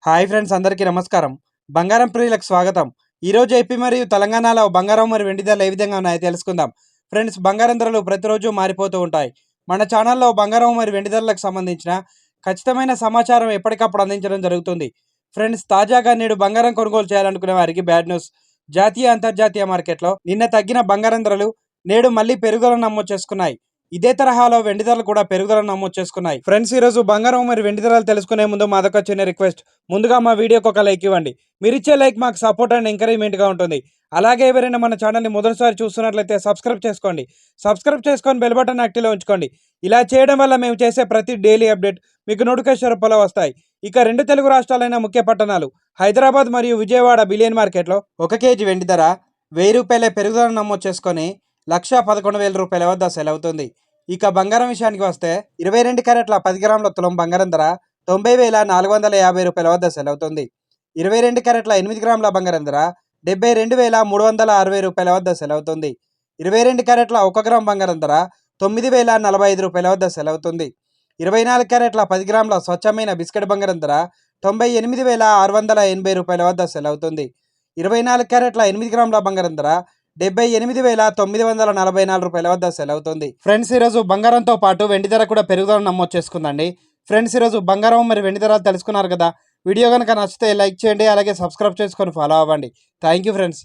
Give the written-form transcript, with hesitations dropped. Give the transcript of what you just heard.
Hi friends, అందరికీ నమస్కారం. బంగారం ప్రియులకు స్వాగతం. ఈరోజు ఏపీ మరియు తెలంగాణలో బంగారం మరియు వెండి ధరలు ఏ విధంగా ఉన్నాయో తెలుసుకుందాం. ఫ్రెండ్స్, బంగారం ధరలు ప్రతిరోజు మారిపోతూ ఉంటాయి. మన ఛానల్లో బంగారం మరియు వెండి ధరలకు సంబంధించిన ఖచ్చితమైన సమాచారం ఎప్పటికప్పుడు అందించడం జరుగుతుంది. ఫ్రెండ్స్, తాజాగా నేడు బంగారం కొనుగోలు చేయాలనుకునే వారికి బ్యాడ్ న్యూస్. జాతీయ అంతర్జాతీయ మార్కెట్లో నిన్న తగ్గిన బంగారం ధరలు నేడు మళ్ళీ పెరుగుదలను నమోదు చేసుకున్నాయి. ఇదే తరహాలో వెండి ధరలు కూడా పెరుగుదలను నమోదు చేసుకున్నాయి. ఫ్రెండ్స్, ఈరోజు బంగారం మరియు వెండి ధరలు తెలుసుకునే ముందు మాదొక చిన్న రిక్వెస్ట్. ముందుగా మా వీడియోకి ఒక లైక్ ఇవ్వండి. మీరు ఇచ్చే లైక్ మాకు సపోర్ట్ అండ్ ఎంకరేజ్మెంట్గా ఉంటుంది. అలాగే ఎవరైనా మన ఛానల్ని మొదటిసారి చూస్తున్నట్లయితే సబ్స్క్రైబ్ చేసుకోండి. సబ్స్క్రైబ్ చేసుకొని బెల్ బటన్ యాక్టివ్లో ఉంచుకోండి. ఇలా చేయడం వల్ల మేము చేసే ప్రతి డైలీ అప్డేట్ మీకు నోటిఫికేషన్ రూపంలో వస్తాయి. ఇక రెండు తెలుగు రాష్ట్రాలైన ముఖ్య పట్టణాలు హైదరాబాద్ మరియు విజయవాడ బిలియన్ మార్కెట్లో 1 కేజీ వెండి ధర ₹1000 పెరుగుదలను నమోదు చేసుకొని ₹1,11,000 వద్ద సెల్ అవుతుంది. ఇక బంగారం విషయానికి వస్తే 22 క్యారెట్ల 10 గ్రాముల తులం బంగారం ధర ₹90,450 వద్ద సెల్ అవుతుంది. 22 క్యారెట్ల 8 గ్రాముల బంగారం ధర ₹72,360 వద్ద సెల్ అవుతుంది. 22 క్యారెట్ల 1 గ్రామ్ బంగారం ధర ₹9,045 వద్ద సెల్ అవుతుంది. 24 క్యారెట్ల 10 గ్రాముల స్వచ్ఛమైన బిస్కెట్ బంగారం ధర ₹98,680 వద్ద సెల్ అవుతుంది. 24 క్యారెట్ల 8 గ్రాముల బంగారం ధర ₹78,944 వద్ద సెల్ అవుతుంది. ఫ్రెండ్స్, ఈరోజు బంగారంతో పాటు వెండి ధర కూడా పెరుగుదలను నమోదు చేసుకుందండి. ఫ్రెండ్స్, ఈరోజు బంగారం మరి వెండి ధరలు తెలుసుకున్నారు కదా. వీడియో కనుక నచ్చితే లైక్ చేయండి, అలాగే సబ్స్క్రైబ్ చేసుకొని ఫాలో అవ్వండి. Thank you friends.